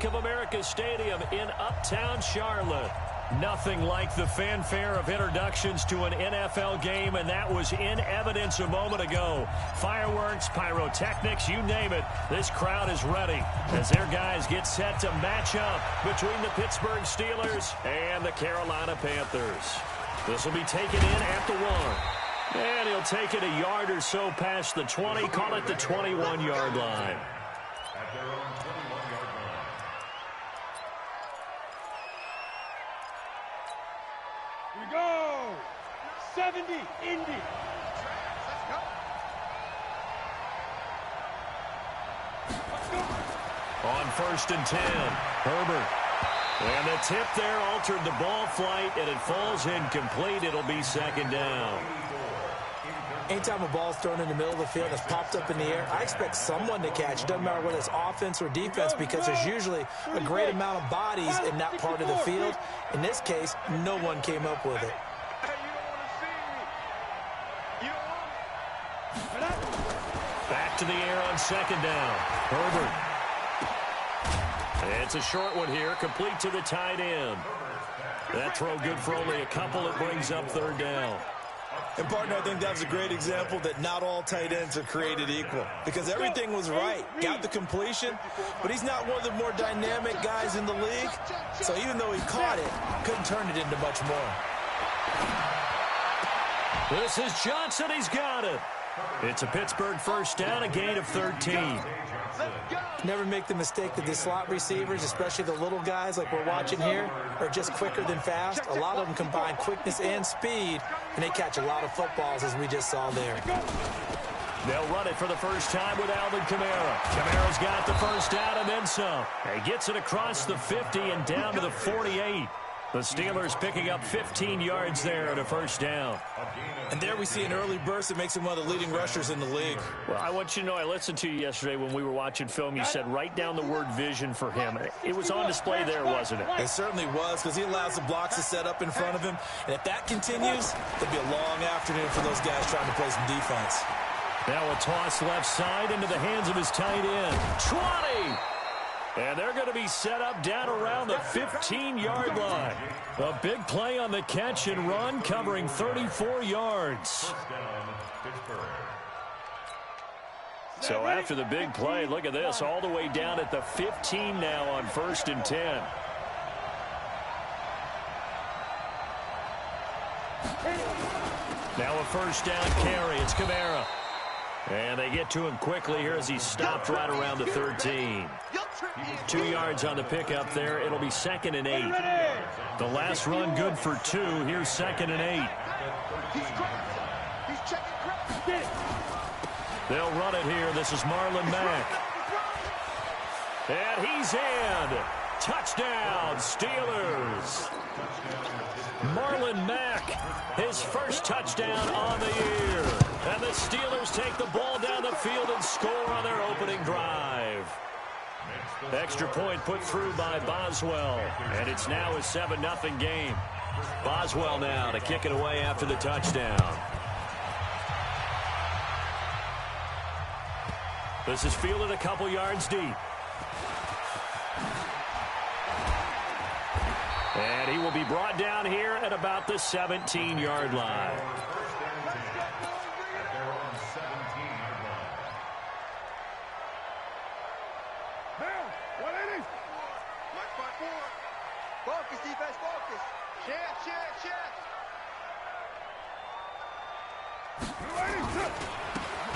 Bank of America Stadium in Uptown Charlotte. Nothing like the fanfare of introductions to an NFL game, and that was in evidence a moment ago. Fireworks, pyrotechnics, you name it. This crowd is ready as their guys get set to match up between the Pittsburgh Steelers and the Carolina Panthers. This will be taken in at the 1. And he'll take it a yard or so past the 20, call it the 21-yard line. At their own 21-yard line. Here we go! 70, Indy. Let's go. On 1st and 10, Herbert. And the tip there altered the ball flight, and it falls incomplete. It'll be 2nd down. Anytime a ball's thrown in the middle of the field that's popped up in the air, I expect someone to catch. It doesn't matter whether it's offense or defense, because there's usually a great amount of bodies in that part of the field. In this case, no one came up with it. Back to the air on 2nd down. Herbert. It's a short one here, complete to the tight end. That throw good for only a couple. It brings up 3rd down. And, partner, I think that was a great example that not all tight ends are created equal, because everything was right. Got the completion, but he's not one of the more dynamic guys in the league. So even though he caught it, couldn't turn it into much more. This is Johnson. He's got it. It's a Pittsburgh 1st down, a gain of 13. Never make the mistake that the slot receivers, especially the little guys like we're watching here, are just quicker than fast. A lot of them combine quickness and speed, and they catch a lot of footballs, as we just saw there. They'll run it for the first time with Alvin Kamara. Kamara's got the 1st down and then some. He gets it across the 50 and down to the 48. The Steelers picking up 15 yards there at a 1st down. And there we see an early burst that makes him one of the leading rushers in the league. Well, I want you to know, I listened to you yesterday when we were watching film. You said write down the word vision for him. It was on display there, wasn't it? It certainly was, because he allows the blocks to set up in front of him. And if that continues, it'll be a long afternoon for those guys trying to play some defense. Now a toss left side into the hands of his tight end. 20! And they're going to be set up down around the 15-yard line. A big play on the catch and run, covering 34 yards. So after the big play, look at this, all the way down at the 15 now on 1st and 10. Now a 1st down carry. It's Kamara. And they get to him quickly here as he's stopped right around the 13. 2 yards on the pickup there. It'll be 2nd and 8. The last run good for 2. Here's 2nd and 8. They'll run it here. This is Marlon Mack. And he's in. Touchdown, Steelers. Marlon Mack, his 1st touchdown on the year. And the Steelers take the ball down the field and score on their opening drive. Extra point put through by Boswell. And it's now a 7-0 game. Boswell now to kick it away after the touchdown. This is fielded a couple yards deep. And he will be brought down here at about the 17-yard line. Focus, defense, focus.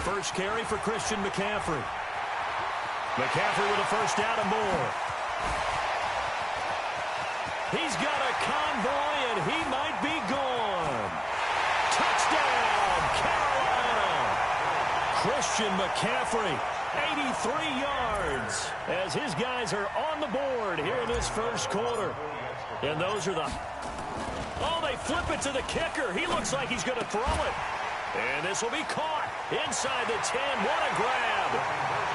First carry for Christian McCaffrey. McCaffrey with a 1st down and more. He's got a convoy, and he might be gone. Touchdown, Carolina. Christian McCaffrey, 83 yards, as his guys are on the board here in this 1st quarter. And those are the... Oh, they flip it to the kicker. He looks like he's going to throw it. And this will be caught inside the 10. What a grab.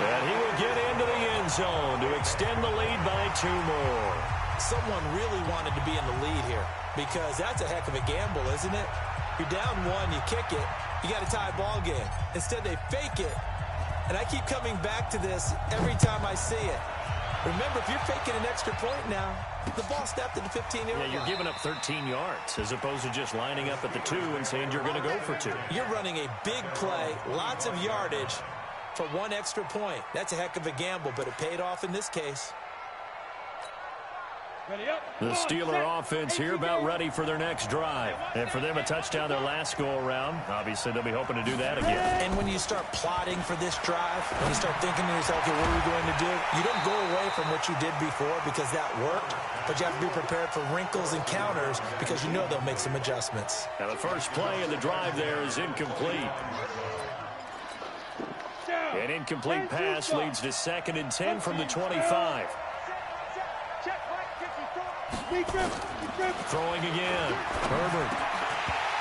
And he will get into the end zone to extend the lead by 2 more. Someone really wanted to be in the lead here, because that's a heck of a gamble, isn't it? You're down 1, you kick it, you got a tie ball game. Instead, they fake it. And I keep coming back to this every time I see it. Remember, if you're faking an extra point now, the ball snapped at the 15-yard line. Yeah, you're giving up 13 yards as opposed to just lining up at the 2 and saying you're going to go for 2. You're running a big play, lots of yardage for 1 extra point. That's a heck of a gamble, but it paid off in this case. The Steeler offense here about ready for their next drive. And for them, a touchdown their last go-around. Obviously, they'll be hoping to do that again. And when you start plotting for this drive, when you start thinking to yourself, okay, what are we going to do? You don't go away from what you did before because that worked, but you have to be prepared for wrinkles and counters because you know they'll make some adjustments. Now, the first play of the drive there is incomplete. An incomplete pass leads to 2nd and 10 from the 25. Throwing again. Herbert.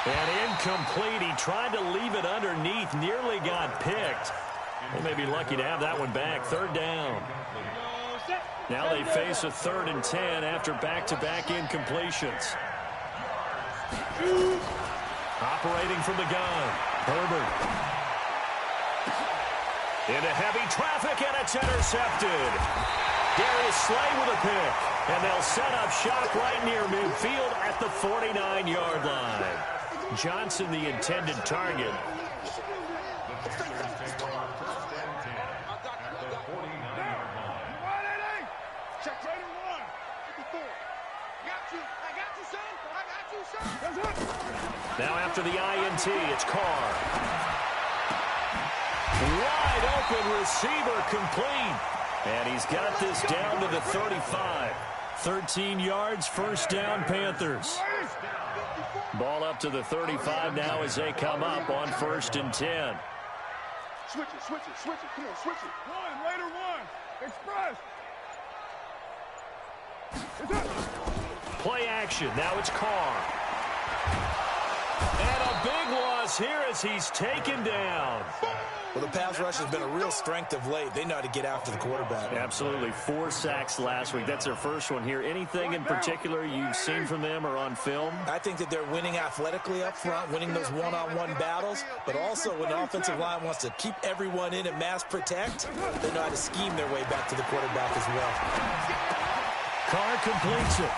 And incomplete. He tried to leave it underneath. Nearly got picked. They may be lucky to have that one back. 3rd down. Now they face a 3rd and 10 after back-to-back incompletions. Operating from the gun. Herbert. Into heavy traffic, and it's intercepted. Darius Slay with a pick. And they'll set up shop right near midfield at the 49-yard line. Johnson, the intended target. Now after the INT, it's Carr. Wide open receiver complete. And he's got this down to the 35. 13 yards, 1st down, Panthers. Ball up to the 35 now as they come up on 1st and 10. Switch it. Come on, switch it. Raider 1. Express. Play action. Now it's Carr. And a big loss here as he's taken down. Well, the pass rush has been a real strength of late. They know how to get after the quarterback. Absolutely. 4 sacks last week. That's their first one here. Anything in particular you've seen from them or on film? I think that they're winning athletically up front, winning those one-on-one battles, but also when the offensive line wants to keep everyone in and mass protect, they know how to scheme their way back to the quarterback as well. Carr completes it.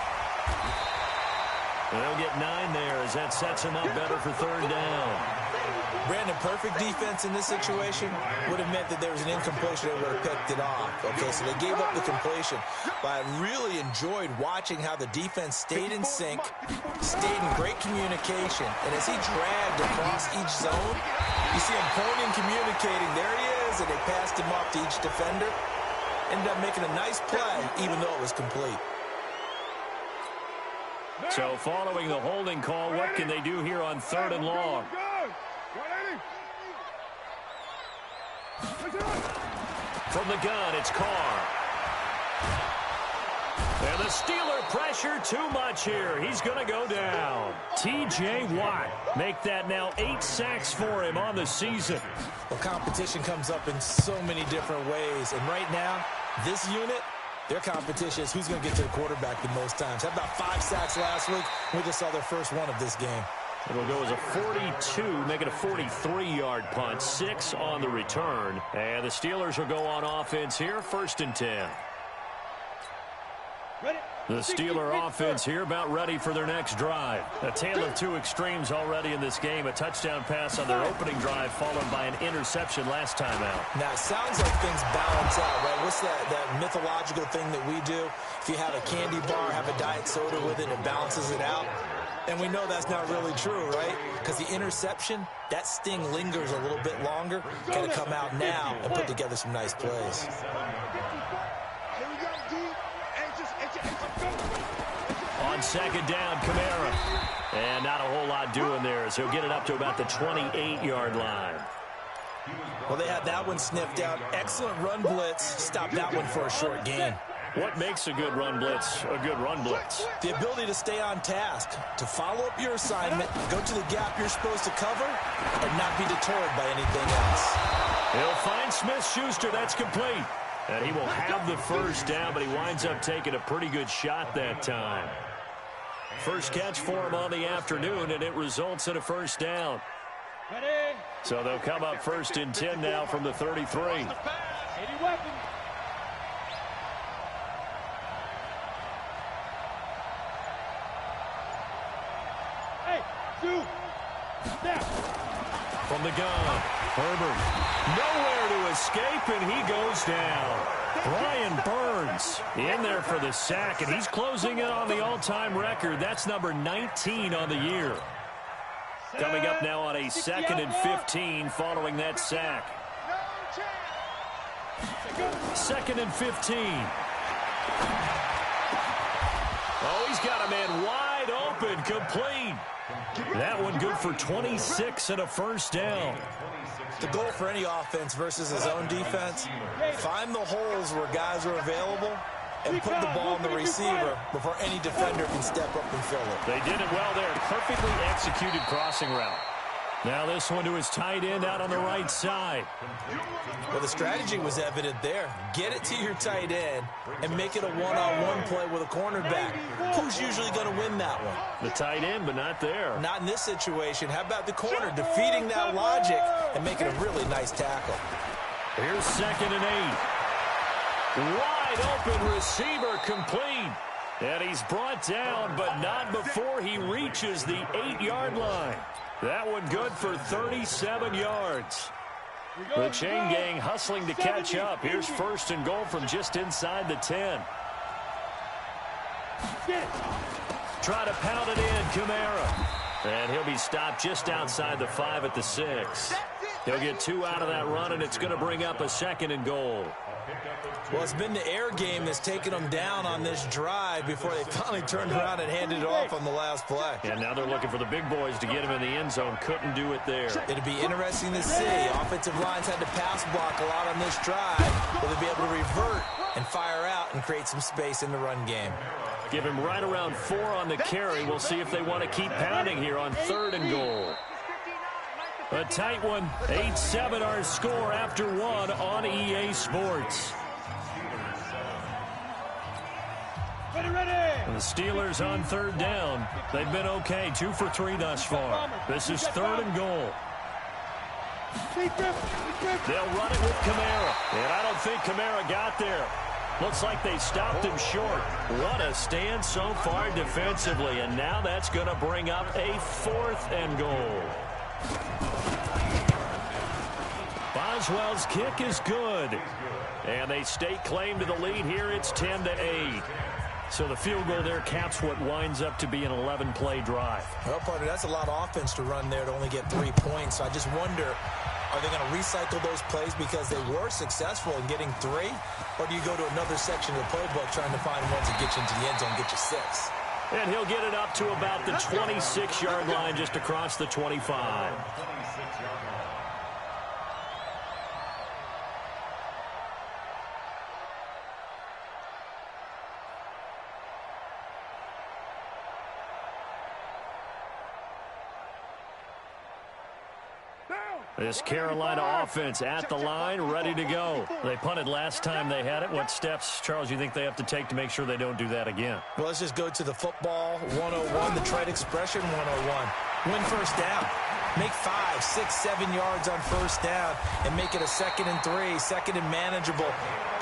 They'll get 9 there as that sets him up better for 3rd down. Brandon, perfect defense in this situation would have meant that there was an incompletion. They would have picked it off. Okay, so they gave up the completion. But I really enjoyed watching how the defense stayed in sync, stayed in great communication. And as he dragged across each zone, you see him pointing, communicating. There he is, and they passed him off to each defender. Ended up making a nice play, even though it was complete. So following the holding call, what can they do here on 3rd and long? From the gun, it's Carr. And the Steeler pressure too much here. He's going to go down. T.J. Watt make that now 8 sacks for him on the season. Well, competition comes up in so many different ways. And right now, this unit, their competition is who's going to get to the quarterback the most times. Had about 5 sacks last week. We just saw their first one of this game. It'll go as a 42, make it a 43-yard punt, 6 on the return. And the Steelers will go on offense here, 1st and 10. The Steeler offense here about ready for their next drive. A tale of 2 extremes already in this game. A touchdown pass on their opening drive followed by an interception last time out. Now, it sounds like things balance out, right? What's that mythological thing that we do? If you have a candy bar, have a diet soda with it, it balances it out. And we know that's not really true, right? Because the interception, that sting lingers a little bit longer. Got to come out now and put together some nice plays. On 2nd down, Kamara. And not a whole lot doing there, so he'll get it up to about the 28-yard line. Well, they had that one sniffed out. Excellent run blitz. Stopped that one for a short gain. What makes a good run blitz a good run blitz? The ability to stay on task, to follow up your assignment, go to the gap you're supposed to cover, and not be deterred by anything else. He'll find Smith-Schuster. That's complete. And he will have the 1st down, but he winds up taking a pretty good shot that time. First catch for him on the afternoon, and it results in a 1st down. So they'll come up 1st and 10 now from the 33. From the gun, Herbert. Nowhere to escape, and he goes down. Brian Burns in there for the sack, and he's closing in on the all-time record. That's number 19 on the year. Coming up now on a 2nd and 15 following that sack. 2nd and 15. Oh, he's got a man wide open, complete. That one good for 26 and a first down. The goal for any offense versus his own defense, find the holes where guys are available and put the ball in the receiver before any defender can step up and fill it. They did it well there. Perfectly executed crossing route. Now this one to his tight end out on the right side. Well, the strategy was evident there. Get it to your tight end and make it a one-on-one play with a cornerback. Who's usually going to win that one? The tight end, but not there. Not in this situation. How about the corner defeating that logic and making a really nice tackle? Here's 2nd and 8. Wide open receiver complete. And he's brought down, but not before he reaches the 8-yard line. That one good for 37 yards. The chain gang hustling to catch up. Here's 1st and goal from just inside the 10. Try to pound it in, Kamara. And he'll be stopped just outside the 5 at the 6. He'll get 2 out of that run, and it's going to bring up a 2nd and goal. Well, it's been the air game that's taken them down on this drive before they finally turned around and handed it off on the last play. And now they're looking for the big boys to get him in the end zone. Couldn't do it there. It'll be interesting to see. Offensive lines had to pass block a lot on this drive. Will they be able to revert and fire out and create some space in the run game? Give him right around 4 on the carry. We'll see if they want to keep pounding here on 3rd and goal. A tight one. 8-7 our score after 1 on EA Sports. The Steelers on 3rd down. They've been okay. 2 for 3 thus far. This is 3rd and goal. They'll run it with Kamara. And I don't think Kamara got there. Looks like they stopped him short. What a stand so far defensively. And now that's going to bring up a 4th and goal. Boswell's kick is good. And they stake claim to the lead here. It's 10-8. So the field goal there caps what winds up to be an 11-play drive. Well, partner, that's a lot of offense to run there to only get 3 points. So I just wonder, are they going to recycle those plays because they were successful in getting 3? Or do you go to another section of the playbook trying to find ones that get you into the end zone and get you 6? And he'll get it up to about the 26-yard line just across the 25. This Carolina offense at the line, ready to go. They punted last time they had it. What steps, Charles, you think they have to take to make sure they don't do that again? Well, let's just go to the football 101, the trade expression 101. Win first down. Make 5, 6, 7 yards on first down and make it a 2nd and 3, 2nd and manageable.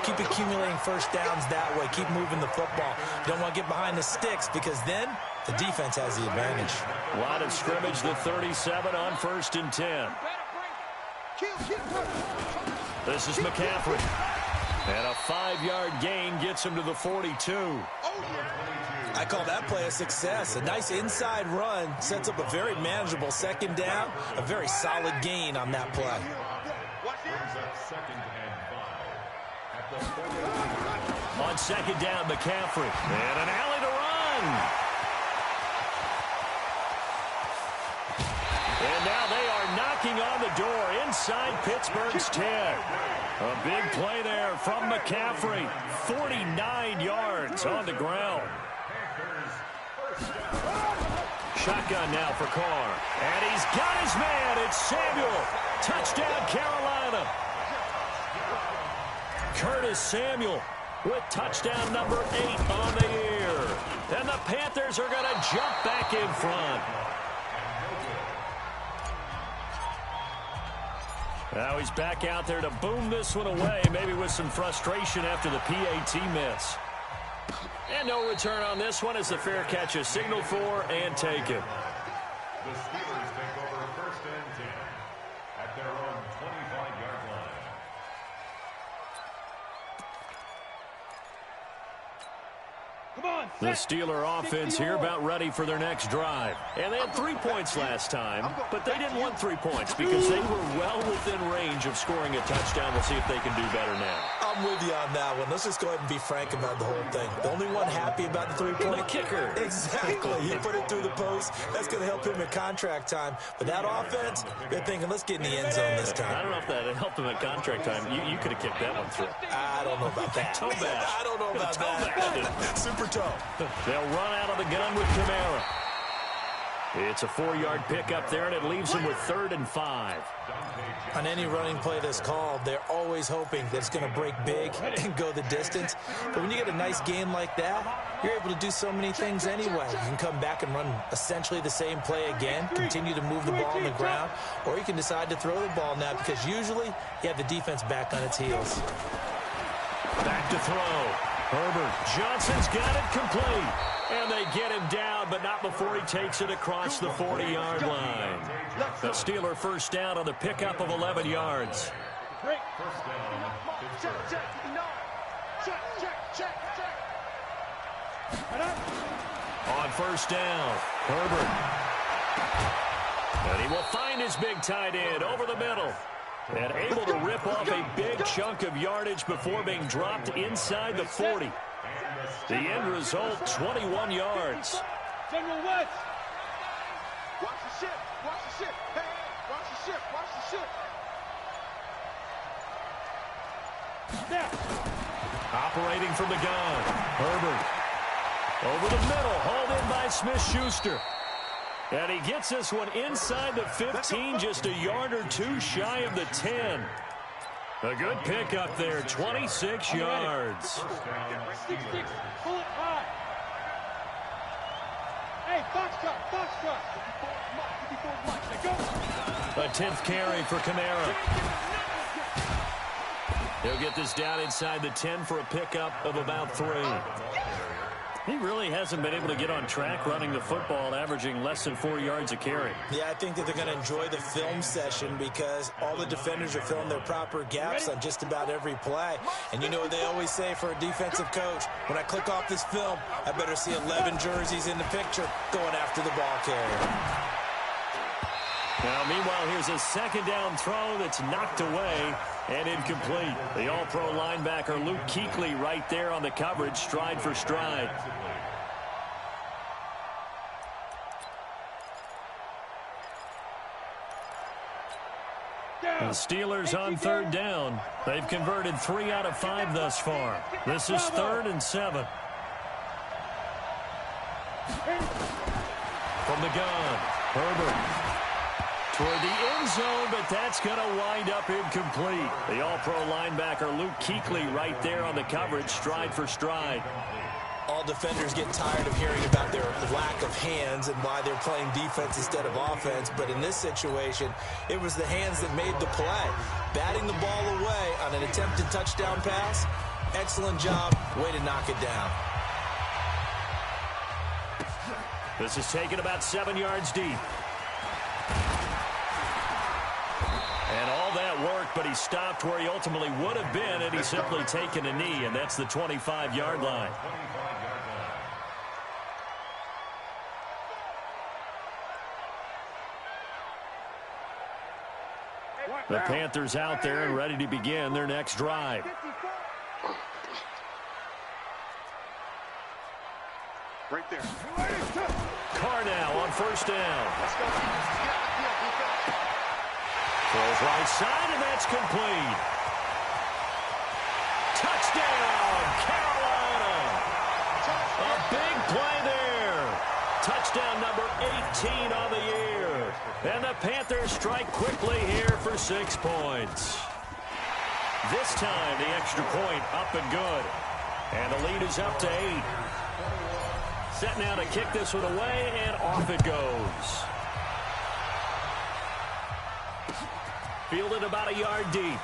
Keep accumulating first downs that way. Keep moving the football. You don't want to get behind the sticks because then the defense has the advantage. Line of scrimmage, the 37 on 1st and 10. This is McCaffrey. And a 5-yard gain gets him to the 42. I call that play a success. A nice inside run sets up a very manageable 2nd down. A very solid gain on that play. On 2nd down, McCaffrey. And an alley to run. And now they are knocking on the door inside Pittsburgh's 10. A big play there from McCaffrey. 49 yards on the ground. Shotgun now for Carr. And he's got his man. It's Samuel. Touchdown, Carolina. Curtis Samuel with touchdown number 8 on the year. And the Panthers are going to jump back in front. Now he's back out there to boom this one away, maybe with some frustration after the PAT miss. And no return on this one as the fair catch is signaled for and taken. The Steelers take over 1st and 10 at their own 25-yard line. The Steeler offense here about ready for their next drive. And they had 3 points last time, but they didn't want 3 points because they were well within range of scoring a touchdown. We'll see if they can do better now. I'm with you on that one. Let's just go ahead and be frank about the whole thing. The only one happy about the 3-point kicker. Exactly. He put it through the post. That's going to help him at contract time. But that offense, they're thinking, let's get in the end zone this time. I don't know if that helped him at contract time. You could have kicked that one through. I don't know about that. Toe bash. I don't know about that. Super toe. They'll run out of the gun with Kamara. It's a 4-yard pickup there, and it leaves him with 3rd and 5. On any running play that's called, they're always hoping that it's going to break big and go the distance. But when you get a nice game like that, you're able to do so many things anyway. You can come back and run essentially the same play again, continue to move the ball on the ground, or you can decide to throw the ball now because usually you have the defense back on its heels. Back to throw. Herbert. Johnson's got it complete. And they get him down, but not before he takes it across the 40-yard line. The Steeler first down on the pickup of 11 yards. On first down, Herbert. And he will find his big tight end over the middle. And able to rip off a big chunk of yardage before being dropped inside the 40. The end result, 21 yards. General West. Watch the ship. Watch the ship. Hey, watch the ship. Watch the ship. Snap. Operating from the gun. Herbert. Over the middle. Hauled in by Smith-Schuster. And he gets this one inside the 15, just a yard or two shy of the 10. A good pickup there, 26 yards. 6-6. Pull it high. Hey, foxtrot. A 10th carry for Kamara. He'll get this down inside the 10 for a pickup of about 3. He really hasn't been able to get on track running the football, averaging less than 4 yards a carry. Yeah, I think that they're going to enjoy the film session because all the defenders are filling their proper gaps on just about every play. And you know what they always say for a defensive coach? When I click off this film, I better see 11 jerseys in the picture going after the ball carrier. Now, meanwhile, here's a 2nd down throw that's knocked away and incomplete. The all-pro linebacker Luke Kuechly right there on the coverage, stride for stride. The Steelers on 3rd down. They've converted 3 out of 5 thus far. This is 3rd and 7. From the gun, Herbert. Toward the end zone, but that's going to wind up incomplete. The all-pro linebacker Luke Kuechly right there on the coverage, stride for stride. All defenders get tired of hearing about their lack of hands and why they're playing defense instead of offense. But in this situation, it was the hands that made the play. Batting the ball away on an attempted touchdown pass, excellent job, way to knock it down. This is taken about 7 yards deep. And all that worked, but he stopped where he ultimately would have been, and he's simply taken a knee, and that's the 25-yard line. The Panthers out there and ready to begin their next drive. Right there. Carr now on first down. Throws right side, and that's complete. Touchdown, Carolina. A big play there. Touchdown number 18 on the year. And the Panthers strike quickly here for 6 points. This time, the extra point up and good. And the lead is up to 8. Set now to kick this one away, and off it goes. Fielded about a yard deep.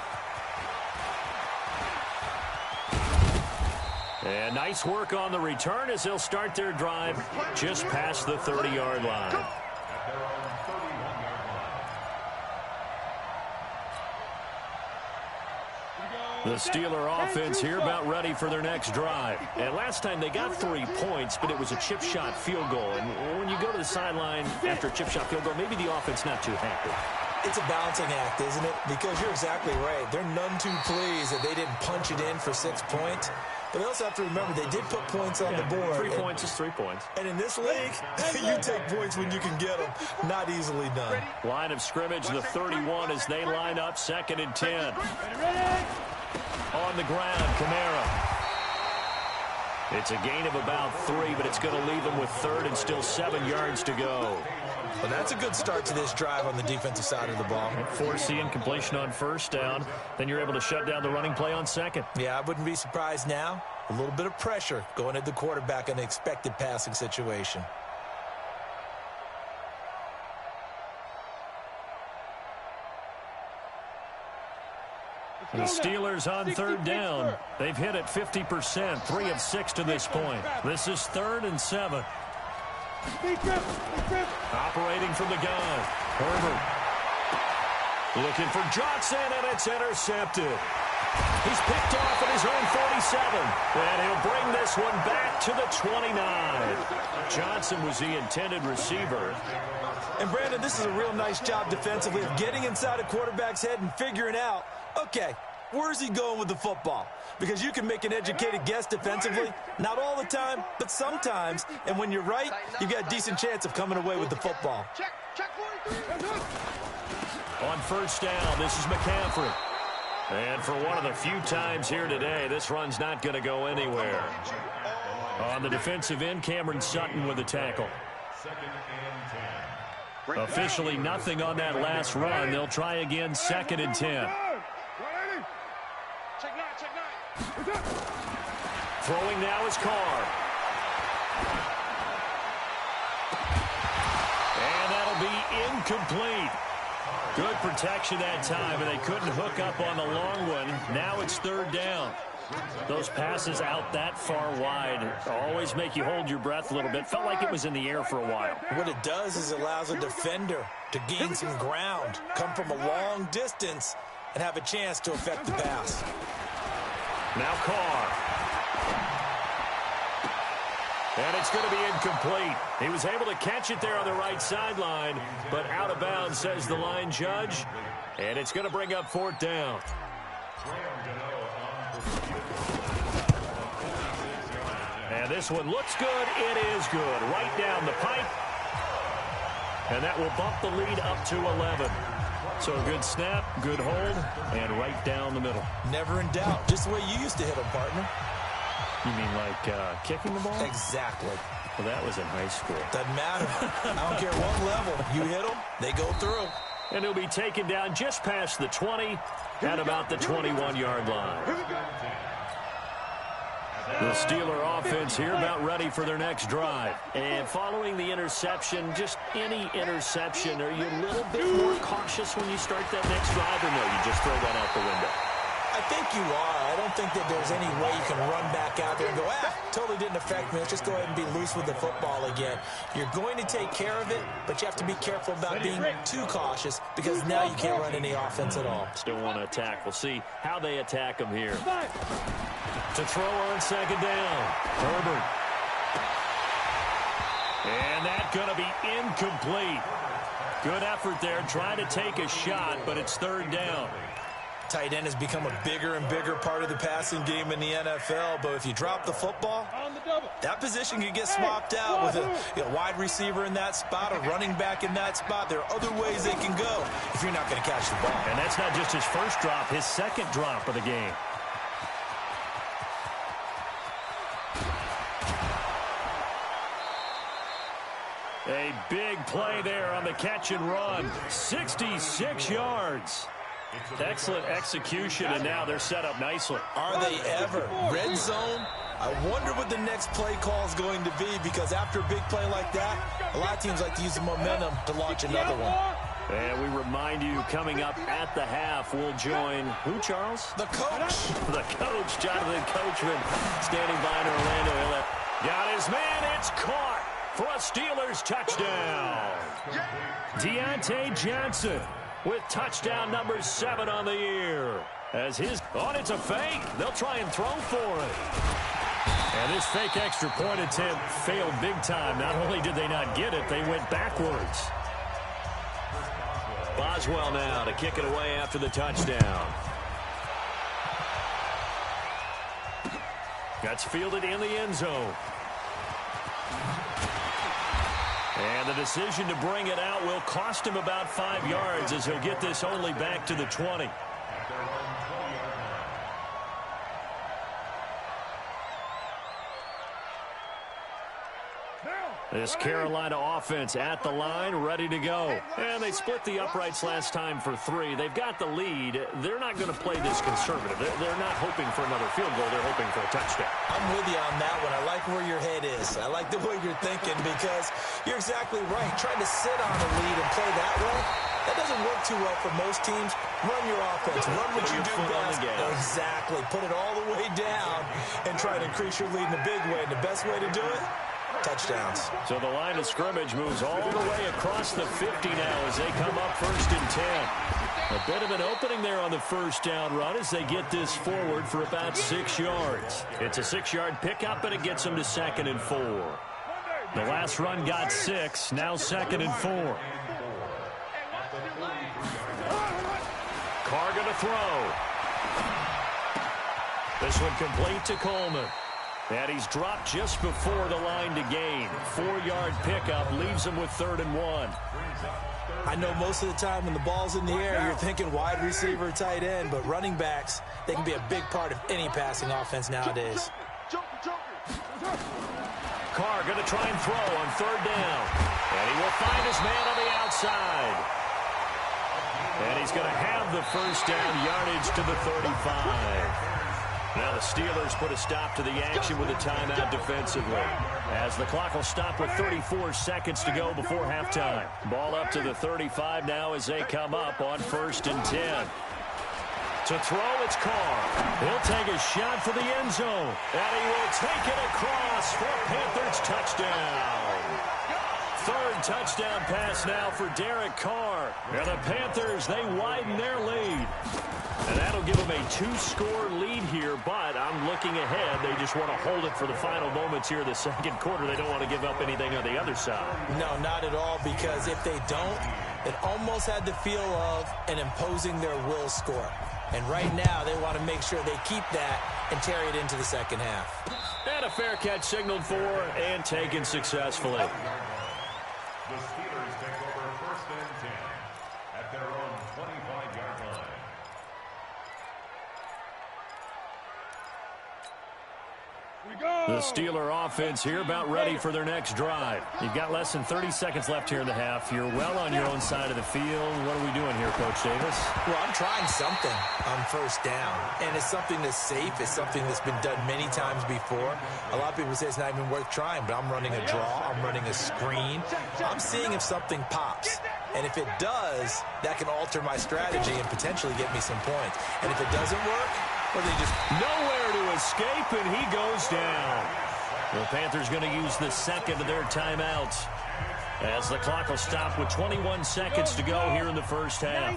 And nice work on the return as they'll start their drive just past the 30-yard line. At their own The Steeler offense here about ready for their next drive. And last time they got 3 points, but it was a chip shot field goal. And when you go to the sideline after a chip shot field goal, maybe the offense not too happy. It's a balancing act, isn't it? Because you're exactly right. They're none too pleased that they didn't punch it in for 6 points. But they also have to remember they did put points on the board. 3 points is 3 points. And in this league, you take points when you can get them. Not easily done. Line of scrimmage, the 31 as they line up 2nd and 10. On the ground, Kamara. It's a gain of about 3, but it's going to leave them with 3rd and still 7 yards to go. Well, that's a good start to this drive on the defensive side of the ball. Forcing completion on 1st down. Then you're able to shut down the running play on 2nd. Yeah, I wouldn't be surprised now. A little bit of pressure going at the quarterback in an expected passing situation. The Steelers on 3rd down. They've hit it 50%, 3 of 6 to this point. This is 3rd and 7. Operating from the gun. Herbert. Looking for Johnson, and it's intercepted. He's picked off at his own 47. And he'll bring this one back to the 29. Johnson was the intended receiver. And, Brandon, this is a real nice job defensively of getting inside a quarterback's head and figuring out, okay, where's he going with the football? Because you can make an educated guess defensively. Not all the time, but sometimes. And when you're right, you've got a decent chance of coming away with the football. On 1st down, this is McCaffrey. And for one of the few times here today, this run's not going to go anywhere. On the defensive end, Cameron Sutton with the tackle. Officially nothing on that last run. They'll try again 2nd and 10. Throwing now is Carr. And that'll be incomplete. Good protection that time, and they couldn't hook up on the long one. Now it's 3rd down. Those passes out that far wide always make you hold your breath a little bit. Felt like it was in the air for a while. What it does is it allows a defender to gain some ground, come from a long distance, and have a chance to affect the pass. Now Carr. And it's going to be incomplete. He was able to catch it there on the right sideline, but out of bounds, says the line judge. And it's going to bring up 4th down. And this one looks good. It is good. Right down the pipe. And that will bump the lead up to 11. So a good snap, good hold, and right down the middle. Never in doubt. Just the way you used to hit them, partner. You mean like kicking the ball? Exactly. Well, that was in high school. Doesn't matter. I don't care what level. You hit them, they go through. And he'll be taken down just past the 20 at about the 21-yard line. The Steeler offense here about ready for their next drive. And following the interception, just any interception, are you a little bit more cautious when you start that next drive, or no, you just throw that out the window? I think you are. I don't think that there's any way you can run back out there and go, totally didn't affect me. Let's just go ahead and be loose with the football again. You're going to take care of it, but you have to be careful about being too cautious because now you can't run any offense at all. Still want to attack. We'll see how they attack them here. To throw on 2nd down. Herbert. And that's going to be incomplete. Good effort there, trying to take a shot, but it's 3rd down. Tight end has become a bigger and bigger part of the passing game in the NFL, but if you drop the football, that position can get swapped out with a wide receiver in that spot, a running back in that spot. There are other ways they can go if you're not going to catch the ball. And that's not just his first drop, his 2nd drop of the game. A big play there on the catch and run. 66 yards. Excellent execution, and now they're set up nicely. Are they ever? Red zone? I wonder what the next play call is going to be, because after a big play like that, a lot of teams like to use the momentum to launch another one. And we remind you, coming up at the half, we'll join who, Charles? The coach. The coach, Jonathan Coachman, standing by in Orlando. Got his man, it's caught for a Steelers touchdown. Deontay Johnson with touchdown number 7 on the year. As his, it's a fake. They'll try and throw for it. And this fake extra point attempt failed big time. Not only did they not get it, they went backwards. Boswell now to kick it away after the touchdown. That's fielded in the end zone. And the decision to bring it out will cost him about 5 yards as he'll get this only back to the 20. This Carolina offense at the line, ready to go. And they split the uprights last time for 3. They've got the lead. They're not going to play this conservative. They're not hoping for another field goal. They're hoping for a touchdown. I'm with you on that one. I like where your head is. I like the way you're thinking because you're exactly right. Trying to sit on a lead and play that way, that doesn't work too well for most teams. Run your offense. Run what you do best. Exactly. Put it all the way down and try to increase your lead in a big way. And the best way to do it? Touchdowns. So the line of scrimmage moves all the way across the 50 now as they come up 1st and 10. A bit of an opening there on the first down run as they get this forward for about 6 yards. It's a 6-yard pickup, and it gets them to 2nd and 4. The last run got 6, now 2nd and 4. Carr going to throw. This one complete to Coleman. And he's dropped just before the line to gain. 4-yard pickup leaves him with 3rd and 1. I know most of the time when the ball's in the air, you're thinking wide receiver, tight end, but running backs, they can be a big part of any passing offense nowadays. Carr going to try and throw on 3rd down. And he will find his man on the outside. And he's going to have the first down yardage to the 35. Now the Steelers put a stop to the action with a timeout defensively. As the clock will stop with 34 seconds to go before halftime. Ball up to the 35 now as they come up on 1st and 10. To throw, it's Carr. He'll take a shot for the end zone. And he will take it across for a Panthers touchdown. 3rd touchdown pass now for Derek Carr. And the Panthers, they widen their lead. And that'll give them a 2-score lead here, but I'm looking ahead. They just want to hold it for the final moments here in the 2nd quarter. They don't want to give up anything on the other side. No, not at all, because if they don't, it almost had the feel of an imposing their will score. And right now, they want to make sure they keep that and carry it into the 2nd half. And a fair catch signaled for and taken successfully. The Steelers take over 1st and 10 at their own 25-yard line. The Steeler offense here about ready for their next drive. You've got less than 30 seconds left here in the half. You're well on your own side of the field. What are we doing here, Coach Davis? Well, I'm trying something on 1st down, and it's something that's safe. It's something that's been done many times before. A lot of people say it's not even worth trying, but I'm running a draw. I'm running a screen. I'm seeing if something pops. And if it does, that can alter my strategy and potentially get me some points. And if it doesn't work, well, they just... Nowhere to escape, and he goes down. The Panthers going to use the 2nd of their timeouts as the clock will stop with 21 seconds to go here in the 1st half.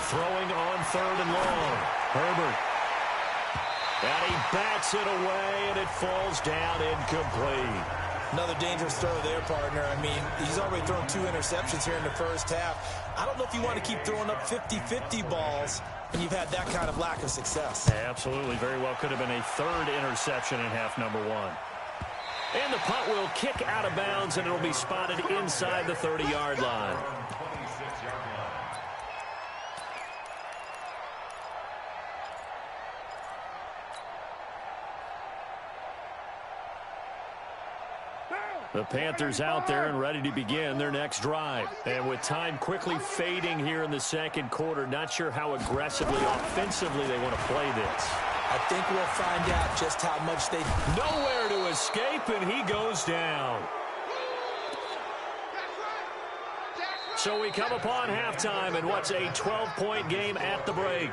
Throwing on 3rd and long. Herbert. And he bats it away, and it falls down incomplete. Another dangerous throw there, partner. I mean, he's already thrown 2 interceptions here in the 1st half. I don't know if you want to keep throwing up 50-50 balls when you've had that kind of lack of success. Absolutely. Very well could have been a 3rd interception in half number 1. And the punt will kick out of bounds, and it'll be spotted inside the 30-yard line. The Panthers out there and ready to begin their next drive. And with time quickly fading here in the 2nd quarter, not sure how aggressively, offensively they want to play this. I think we'll find out just how much they... Nowhere to escape, and he goes down. So we come upon halftime, and what's a 12-point game at the break.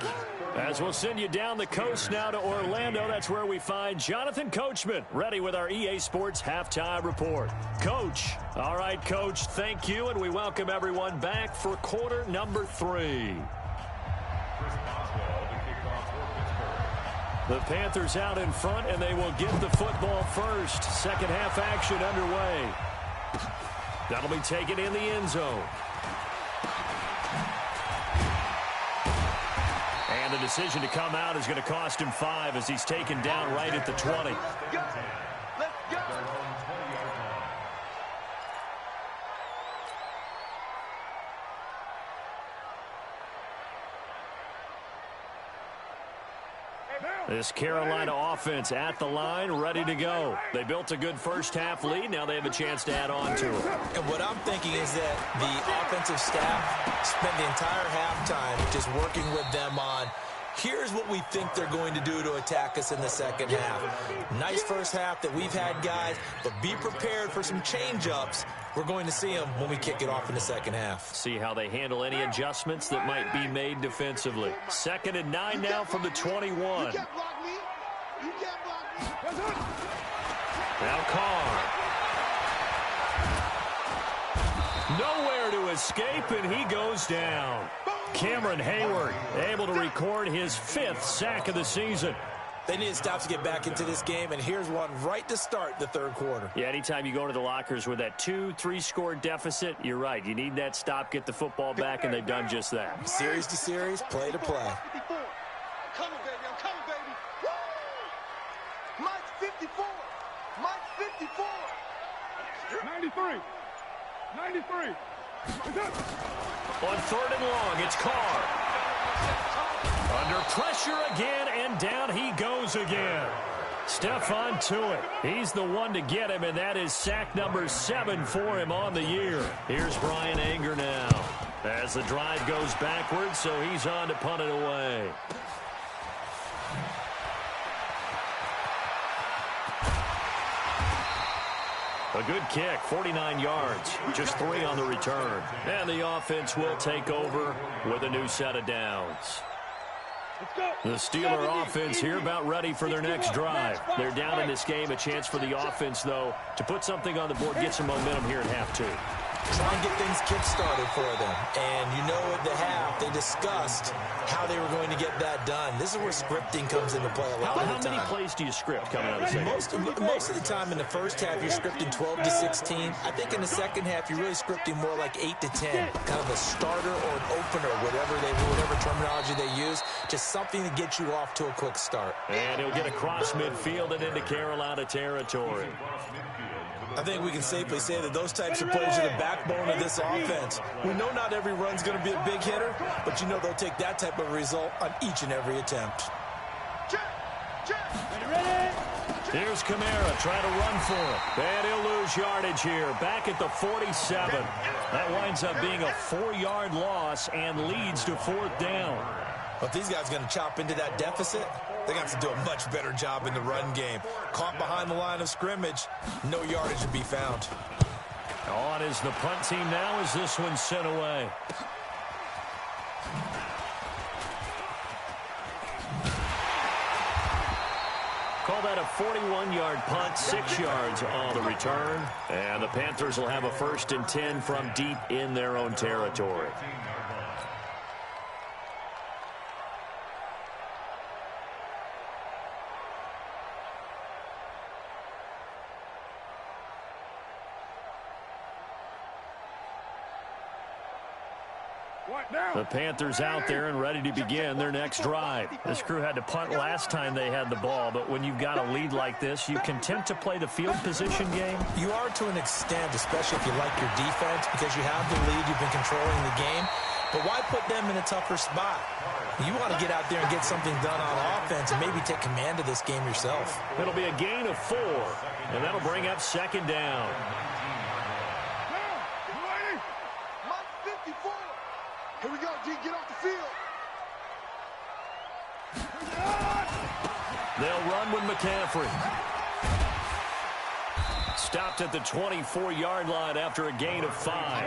As As we'll send you down the coast now to Orlando, that's where we find Jonathan Coachman, ready with our EA Sports Halftime Report. Coach. All right, Coach, thank you, and we welcome everyone back for quarter number 3. The Panthers out in front, and they will get the football first. Second half action underway. That'll be taken in the end zone. And the decision to come out is going to cost him 5 as he's taken down right at the 20. Let's go. This Carolina offense at the line, ready to go. They built a good first-half lead. Now they have a chance to add on to it. And what I'm thinking is that the offensive staff spent the entire halftime just working with them on, here's what we think they're going to do to attack us in the second half. Nice first half that we've had, guys, but be prepared for some change-ups. We're going to see them when we kick it off in the second half. See how they handle any adjustments that might be made defensively. 2nd and 9 now from the 21. You can't block me. You can't block me. Now Carr. Nowhere to escape, and he goes down. Cameron Hayward able to record his 5th sack of the season. They need to stop to get back into this game, and here's one right to start the third quarter. Yeah, anytime you go to the lockers with that 2-3 score deficit, you're right. You need that stop, get the football back, and they've done just that. Series to series, play to play. 54. I'm coming, baby. I'm coming, baby. Woo! Mike's 54. Mike's 54. 93. 93. On 3rd and long, it's Carr. Under pressure again, and down he goes again. Stephon Tuitt, he's the one to get him, and that is sack number 7 for him on the year. Here's Bryan Anger now as the drive goes backwards, so he's on to punt it away. A good kick, 49 yards, just 3 on the return. And the offense will take over with a new set of downs. The Steeler offense here about ready for their next drive. They're down in this game. A chance for the offense, though, to put something on the board, get some momentum here at half 2. Try and get things kick-started for them. And you know at the half, they discussed how they were going to get that done. This is where scripting comes into play a lot of the time. How many plays do you script coming out of the second? Most of the time in the first half, you're scripting 12 to 16. I think in the second half, you're really scripting more like 8 to 10. Kind of a starter or an opener, whatever terminology they use. Just something to get you off to a quick start. And he'll get across midfield and into Carolina territory. I think we can safely say that those types of plays are the backbone of this offense. We know not every run's going to be a big hitter, but you know they'll take that type of result on each and every attempt. Here's Kamara trying to run for it. And he'll lose yardage here. Back at the 47. That winds up being a 4-yard loss and leads to 4th down. But these guys are going to chop into that deficit. They got to do a much better job in the run game. Caught behind the line of scrimmage, no yardage to be found. On is the punt team now as this one's sent away. Call that a 41-yard punt, 6 yards on the return. And the Panthers will have a 1st and 10 from deep in their own territory. The Panthers out there and ready to begin their next drive. This crew had to punt last time they had the ball, but when you've got a lead like this, you content to play the field position game? You are to an extent, especially if you like your defense, because you have the lead, you've been controlling the game. But why put them in a tougher spot? You want to get out there and get something done on offense and maybe take command of this game yourself. It'll be a gain of 4, and that'll bring up 2nd down. Here we go, D. Get off the field. They'll run with McCaffrey. Stopped at the 24-yard line after a gain of 5.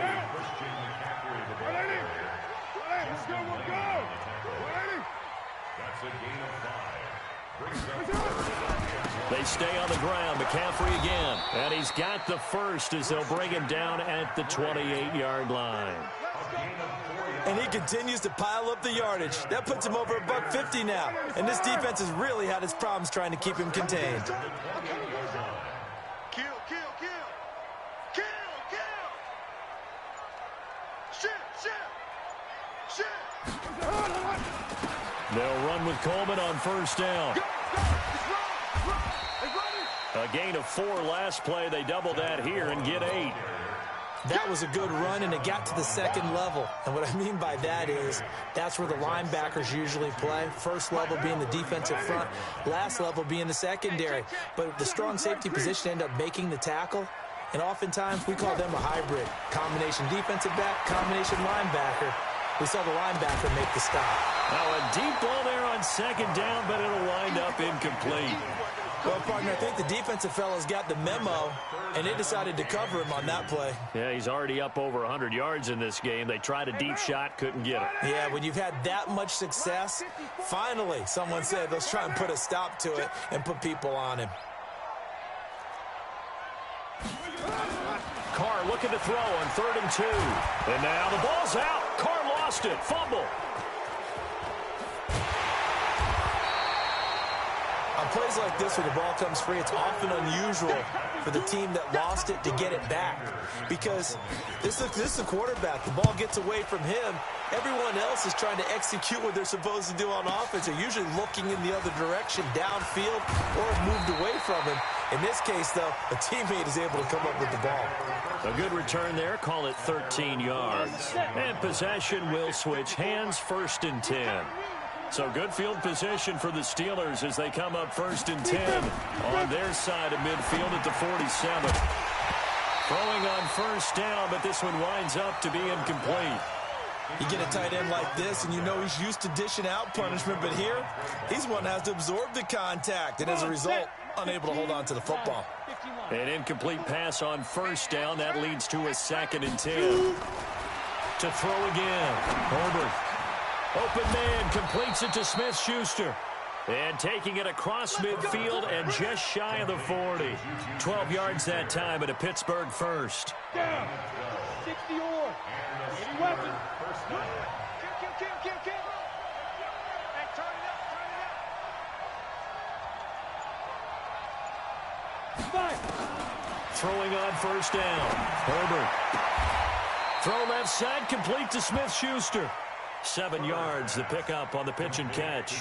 That's a gain of 5. Brings up They stay on the ground. McCaffrey again. And he's got the first as they'll bring him down at the 28-yard line. And he continues to pile up the yardage. That puts him over $150 now. And this defense has really had its problems trying to keep him contained. Kill, kill, kill. Kill, kill. Shit. They'll run with Coleman on first down. A gain of 4 last play. They double that here and get 8. That was a good run, and it got to the second level. And what I mean by that is that's where the linebackers usually play. First level being the defensive front, last level being the secondary. But the strong safety position ended up making the tackle. And oftentimes we call them a hybrid. Combination defensive back, combination linebacker. We saw the linebacker make the stop. Now a deep ball there on second down, but it'll wind up incomplete. Well, partner, I think the defensive fellas got the memo, and they decided to cover him on that play. Yeah, he's already up over 100 yards in this game. They tried a deep shot, couldn't get it. Yeah, when you've had that much success, finally someone said, let's try and put a stop to it and put people on him. Carr looking to throw on 3rd and 2. And now the ball's out. Carr lost it. Fumble. On plays like this where the ball comes free, it's often unusual for the team that lost it to get it back. Because this is a quarterback. The ball gets away from him. Everyone else is trying to execute what they're supposed to do on offense. They're usually looking in the other direction, downfield, or have moved away from him. In this case, though, a teammate is able to come up with the ball. A good return there. Call it 13 yards. And possession will switch hands. 1st and 10. So good field position for the Steelers as they come up 1st and 10 on their side of midfield at the 47. Throwing on 1st down, but this one winds up to be incomplete. You get a tight end like this, and you know he's used to dishing out punishment, but here, he's one that has to absorb the contact, and as a result, unable to hold on to the football. An incomplete pass on 1st down. That leads to a 2nd and 10. To throw again. Herbert. Open man completes it to Smith-Schuster. And taking it across midfield and just shy of the 40. 12 yards that time at a Pittsburgh first. Down. 60 or. Any weapon. Kill. Hey, turn it up. Fight. Throwing on 1st down. Herbert. Throw left side, complete to Smith-Schuster. 7 yards, the pickup on the pitch and catch.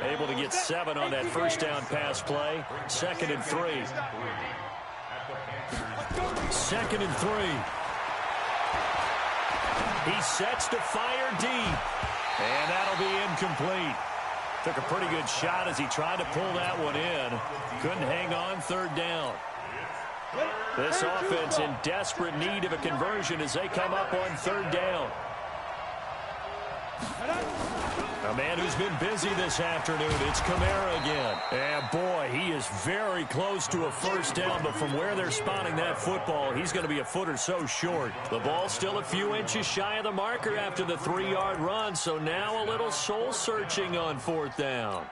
Able to get 7 on that 1st down pass play. 2nd and 3. 2nd and 3. He sets to fire deep. And that'll be incomplete. Took a pretty good shot as he tried to pull that one in. Couldn't hang on 3rd down. This offense in desperate need of a conversion as they come up on 3rd down. A man who's been busy this afternoon, it's Kamara again. And boy, he is very close to a 1st down, but from where they're spotting that football, he's going to be a foot or so short. The ball's still a few inches shy of the marker after the 3-yard run, so now a little soul-searching on 4th down.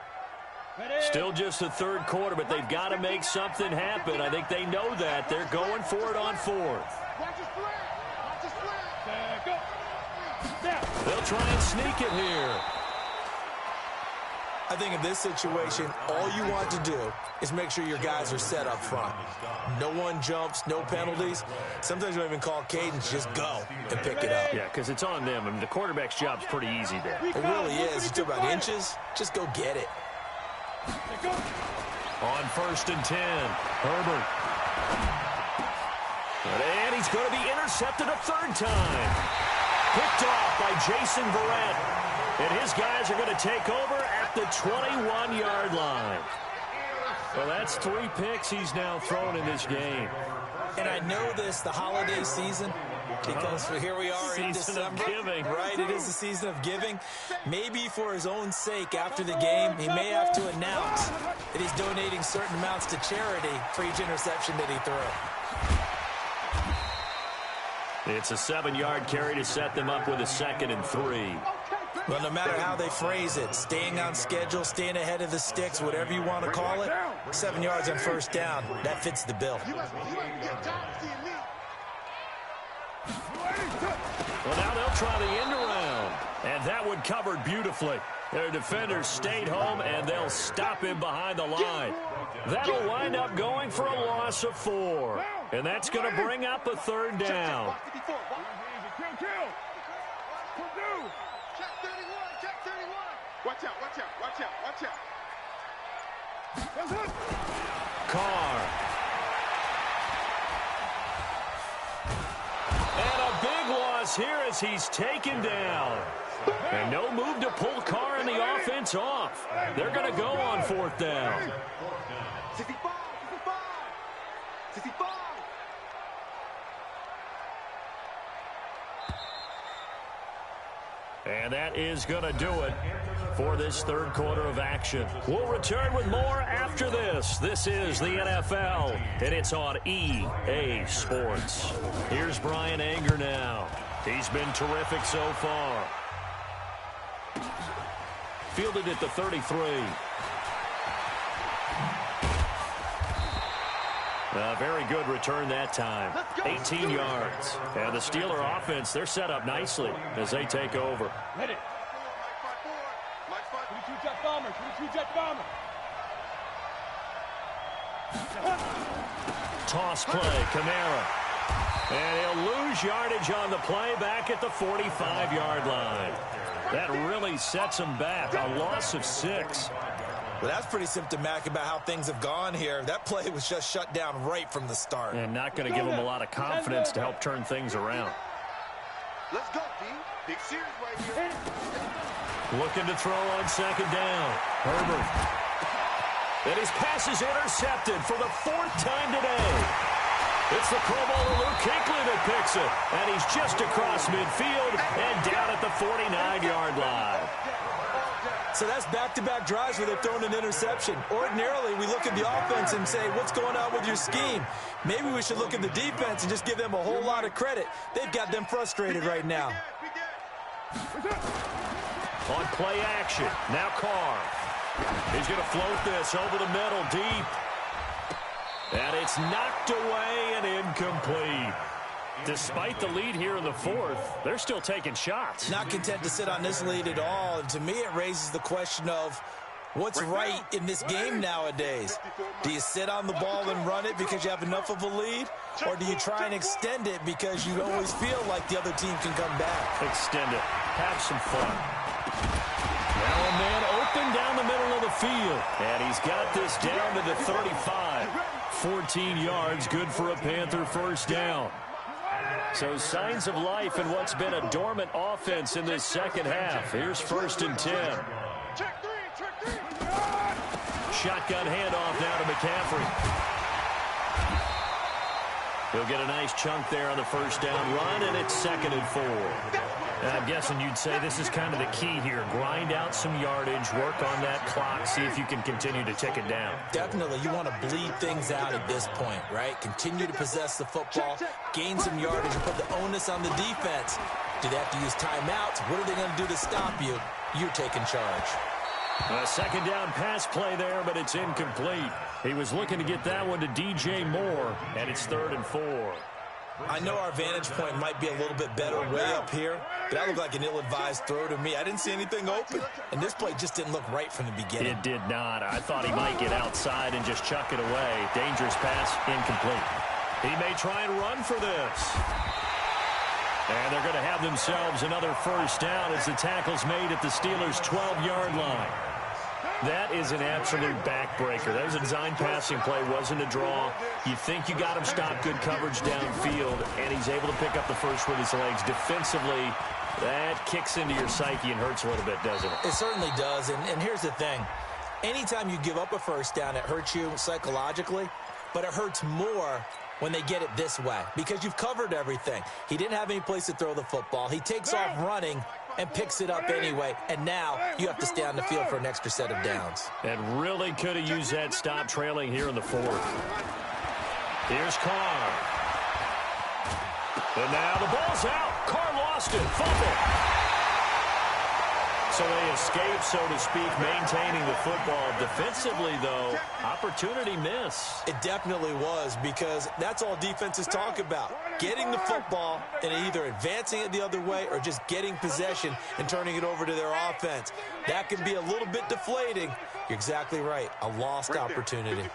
Still just the 3rd quarter, but they've got to make something happen. I think they know that. They're going for it on 4th. They'll try and sneak it here. I think in this situation, all you want to do is make sure your guys are set up front. No one jumps, no penalties. Sometimes you don't even call cadence, just go and pick it up. Yeah, because it's on them. I mean, the quarterback's job's pretty easy there. It really is. It's about inches. Just go get it. On 1st and 10, Herbert. And he's going to be intercepted a 3rd time. Picked off by Jason Verrett. And his guys are going to take over at the 21-yard line. Well, that's 3 picks he's now thrown in this game. And I know this, the holiday season, because here we are in December. Season of giving. Right, it is the season of giving. Maybe for his own sake, after the game, he may have to announce that he's donating certain amounts to charity for each interception that he threw. It's a 7-yard carry to set them up with a 2nd and 3. Well, no matter how they phrase it, staying on schedule, staying ahead of the sticks, whatever you want to call it, 7 yards on first down, that fits the bill. Well, now they'll try the end around, and that one covered beautifully. Their defenders stayed home, and they'll stop him behind the line. That'll wind up going for a loss of 4, and that's going to bring up a third down. Watch out, watch out, watch out, watch out. Carr. And a big loss here as he's taken down. And no move to pull Carr and the offense off. They're going to go on fourth down. 65, 65, 65. And that is going to do it for this third quarter of action. We'll return with more after this. This is the NFL, and it's on EA Sports. Here's Bryan Anger now. He's been terrific so far. Fielded at the 33. A very good return that time. 18 yards. And the Steeler offense, they're set up nicely as they take over. Hit it. 22 jet bomber, 22 jet bomber. Toss play, Kamara. And he'll lose yardage on the play back at the 45-yard line. That really sets him back. A loss of 6. Well, that's pretty symptomatic about how things have gone here. That play was just shut down right from the start. And not going to give him a lot of confidence to help turn things around. Let's go, D. Big series right here. Looking to throw on second down. Herbert. And his pass is intercepted for the 4th time today. It's the Pro Bowler Luke Kuechly that picks it. And he's just across midfield and down at the 49-yard line. So that's back-to-back drives where they've thrown an interception. Ordinarily, we look at the offense and say, what's going on with your scheme? Maybe we should look at the defense and just give them a whole lot of credit. They've got them frustrated right now. On play action, now Carr. He's going to float this over the middle deep. And it's knocked away and incomplete. Despite the lead here in the 4th, they're still taking shots. Not content to sit on this lead at all. And to me, it raises the question of what's right in this game nowadays. Do you sit on the ball and run it because you have enough of a lead? Or do you try and extend it because you always feel like the other team can come back? Extend it. Have some fun. Now a man open down the middle of the field. And he's got this down to the 35. 14 yards, good for a Panther first down. So signs of life in what's been a dormant offense in this second half. Here's 1st and 10. Shotgun handoff now to McCaffrey. He'll get a nice chunk there on the first down run, and it's 2nd and 4. I'm guessing you'd say this is kind of the key here. Grind out some yardage, work on that clock, see if you can continue to tick it down. Definitely. You want to bleed things out at this point, right? Continue to possess the football, gain some yardage, and put the onus on the defense. Do they have to use timeouts? What are they going to do to stop you? You're taking charge. A second down pass play there, but it's incomplete. He was looking to get that one to DJ Moore, and it's 3rd and 4. I know our vantage point might be a little bit better way up here, but that looked like an ill-advised throw to me. I didn't see anything open, and this play just didn't look right from the beginning. It did not. I thought he might get outside and just chuck it away. Dangerous pass, incomplete. He may try and run for this. And they're going to have themselves another first down as the tackle's made at the Steelers' 12-yard line. That is an absolute backbreaker. That was a design passing play, wasn't a draw. You think you got him stopped, good coverage downfield, and he's able to pick up the first with his legs. Defensively, that kicks into your psyche and hurts a little bit, doesn't it? It certainly does, and here's the thing. Anytime you give up a first down, it hurts you psychologically, but it hurts more when they get it this way because you've covered everything. He didn't have any place to throw the football. He takes off running and picks it up anyway, and now you have to stay on the field for an extra set of downs. And really could have used that stop trailing here in the 4th. Here's Carr. And now the ball's out. Carr lost it. Fumble. So they escape, so to speak, maintaining the football. Defensively, though, opportunity miss. It definitely was, because that's all defenses talk about. Getting the football and either advancing it the other way or just getting possession and turning it over to their offense. That can be a little bit deflating. You're exactly right. A lost opportunity.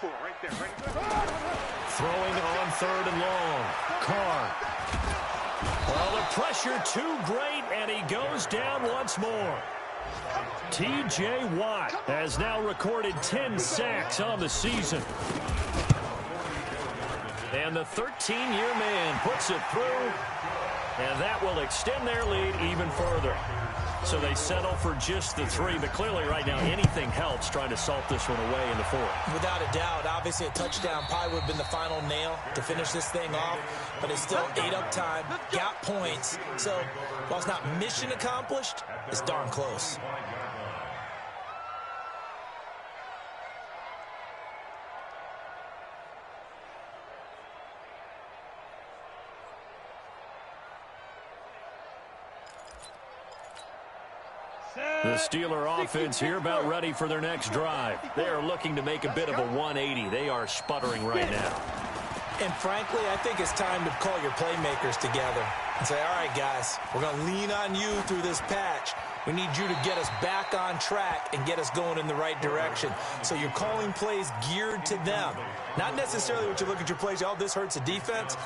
Throwing on 3rd and long. Carr. Well, the pressure too great, and he goes down once more. T.J. Watt has now recorded 10 sacks on the season. And the 13-year man puts it through, and that will extend their lead even further. So they settle for just the 3, but clearly right now anything helps trying to salt this one away in the 4th. Without a doubt, obviously a touchdown probably would have been the final nail to finish this thing off, but it's still ate up time, got points. So while it's not mission accomplished, it's darn close. The Steeler offense here about ready for their next drive. They are looking to make a bit of a 180. They are sputtering right now. And frankly, I think it's time to call your playmakers together and say, all right, guys, we're going to lean on you through this patch. We need you to get us back on track and get us going in the right direction. So you're calling plays geared to them. Not necessarily what you look at your plays, oh, this hurts the defense.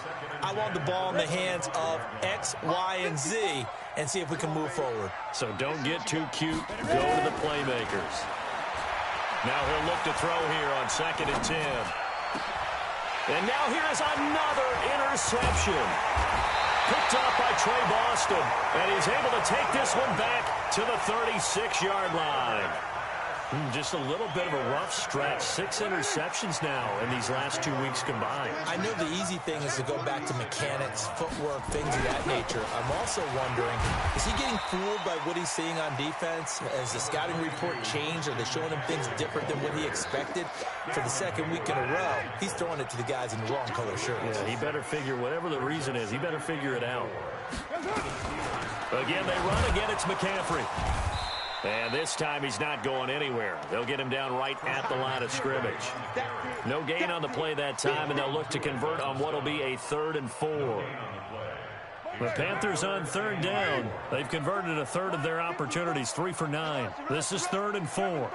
I want the ball in the hands of X, Y, and Z and see if we can move forward. So don't get too cute. Go to the playmakers. Now he'll look to throw here on 2nd and 10. And now here is another interception. Picked up by Trey Boston. And he's able to take this one back to the 36-yard line. Just a little bit of a rough stretch. 6 interceptions now in these last 2 weeks combined. I know the easy thing is to go back to mechanics, footwork, things of that nature. I'm also wondering, is he getting fooled by what he's seeing on defense? Has the scouting report changed? Are they showing him things different than what he expected? For the 2nd week in a row, he's throwing it to the guys in the wrong color shirts. Yeah, he better figure, whatever the reason is, he better figure it out. Again, they run again. It's McCaffrey. And this time he's not going anywhere. They'll get him down right at the line of scrimmage. No gain on the play that time, and they'll look to convert on what will be a 3rd and 4. The Panthers on 3rd down. They've converted a third of their opportunities, 3 for 9. This is 3rd and 4.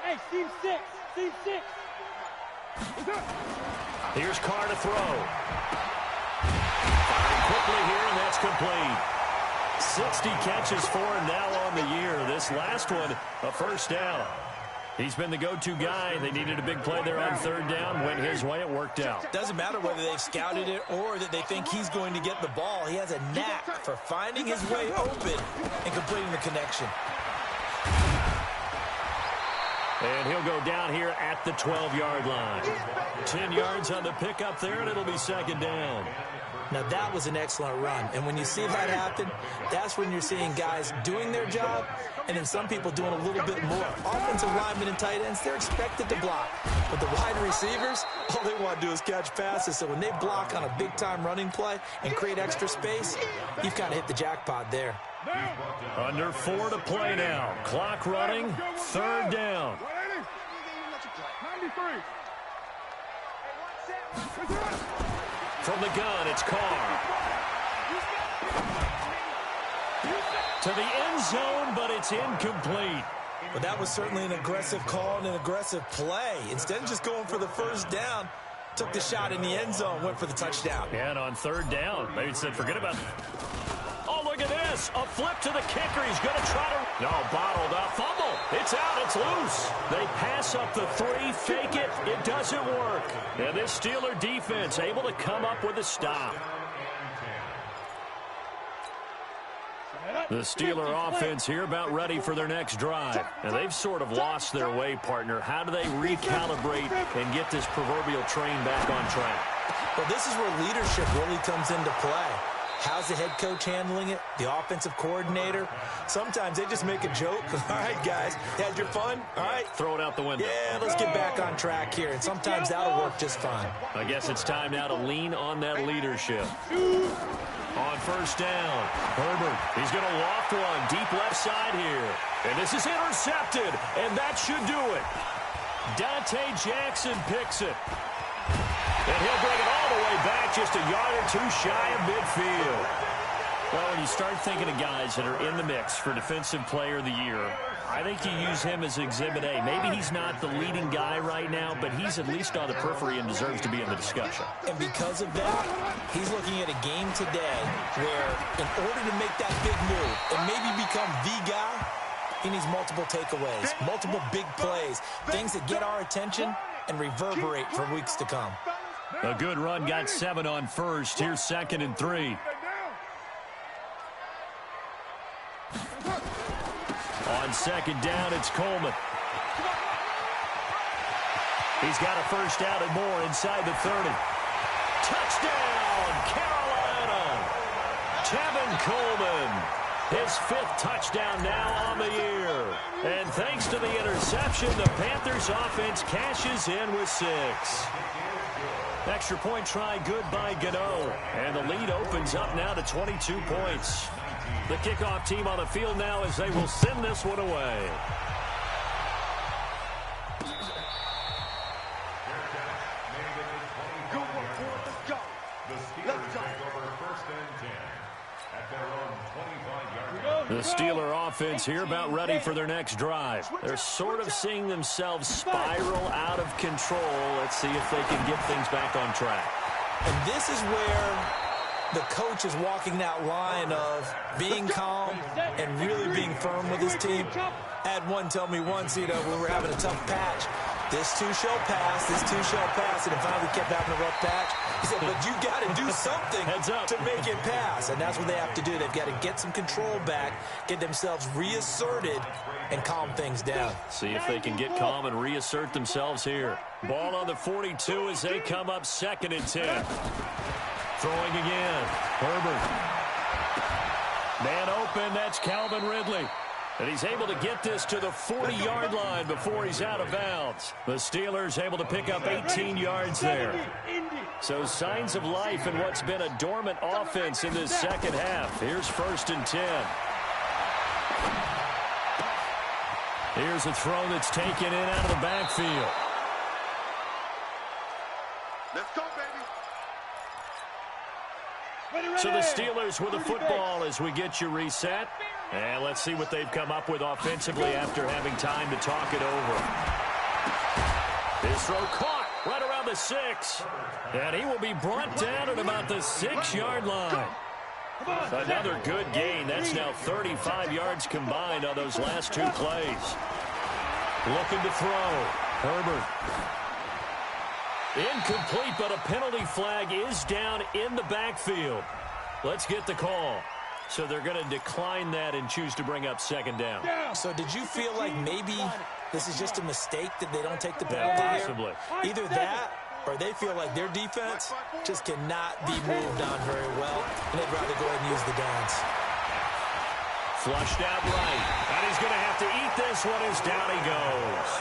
Hey, Steve 6. Steve 6. Here's Carr to throw. Firing quickly here, and that's complete. 60 catches for him now on the year. This last one, a 1st down. He's been the go-to guy. They needed a big play there on 3rd down. Went his way. It worked out. Doesn't matter whether they've scouted it or that they think he's going to get the ball. He has a knack for finding his way open and completing the connection. And he'll go down here at the 12-yard line. 10 yards on the pickup there, and it'll be 2nd down. Now, that was an excellent run. And when you see that happen, that's when you're seeing guys doing their job and then some people doing a little bit more. Offensive linemen and tight ends, they're expected to block. But the wide receivers, all they want to do is catch passes. So when they block on a big-time running play and create extra space, you've kind of hit the jackpot there. Under 4 to play now. Clock running, 3rd down. 93. From the gun, it's Carr. To the end zone, but it's incomplete. But that was certainly an aggressive call and an aggressive play. Instead of just going for the 1st down, took the shot in the end zone, went for the touchdown. And on 3rd down, maybe said, forget about it. Oh, look at this. A flip to the kicker. He's going to try to... No, bottled up. Fumble. It's out. It's loose. They pass up the 3, fake it. It doesn't work. And this Steeler defense able to come up with a stop. The Steeler offense here about ready for their next drive. And they've sort of lost their way, partner. How do they recalibrate and get this proverbial train back on track? Well, this is where leadership really comes into play. How's the head coach handling it? The offensive coordinator? Sometimes they just make a joke. All right, guys, had your fun? All right. Throw it out the window. Yeah, let's get back on track here. And sometimes that'll work just fine. I guess it's time now to lean on that leadership. on first down. Herbert, he's going to loft one deep left side here. And this is intercepted, and that should do it. Dante Jackson picks it. And he'll bring it all the way back, just a yard or two shy of midfield. Well, when you start thinking of guys that are in the mix for Defensive Player of the Year, I think you use him as Exhibit A. Maybe he's not the leading guy right now, but he's at least on the periphery and deserves to be in the discussion. And because of that, he's looking at a game today where in order to make that big move and maybe become the guy, he needs multiple takeaways, multiple big plays, things that get our attention and reverberate for weeks to come. A good run, got 7 on first. Here's 2nd and 3. On 2nd down, it's Coleman. He's got a first down and more inside the 30. Touchdown, Carolina! Tevin Coleman, his 5th touchdown now on the year. And thanks to the interception, the Panthers offense cashes in with 6. Extra point try good by Gano. And the lead opens up now to 22 points. The kickoff team on the field now as they will send this one away. The Steeler offense here about ready for their next drive. They're sort of seeing themselves spiral out of control. Let's see if they can get things back on track. And this is where the coach is walking that line of being calm and really being firm with his team. I had one tell me once, we were having a tough patch. This too shall pass, this too shall pass, and it finally kept having a rough patch. He said, but you got to do something to make it pass, and that's what they have to do. They've got to get some control back, get themselves reasserted, and calm things down. See if they can get calm and reassert themselves here. Ball on the 42 as they come up 2nd and 10. Throwing again, Herbert. Man open, that's Calvin Ridley. And he's able to get this to the 40-yard line before he's out of bounds. The Steelers able to pick up 18 yards there. So signs of life in what's been a dormant offense in this second half. Here's 1st and 10. Here's a throw that's taken in out of the backfield. Let's go, baby. So the Steelers with the football as we get you reset. And let's see what they've come up with offensively after having time to talk it over. This throw caught right around the 6. And he will be brought down at about the 6-yard line. Another good gain. That's now 35 yards combined on those last 2 plays. Looking to throw. Herbert. Incomplete, but a penalty flag is down in the backfield. Let's get the call. So they're going to decline that and choose to bring up 2nd down. So did you feel like maybe this is just a mistake that they don't take the penalty Possibly. here? Either that or they feel like their defense just cannot be moved on very well, and they'd rather go ahead and use the downs. Flushed out right. And he's going to have to eat this one as down he goes.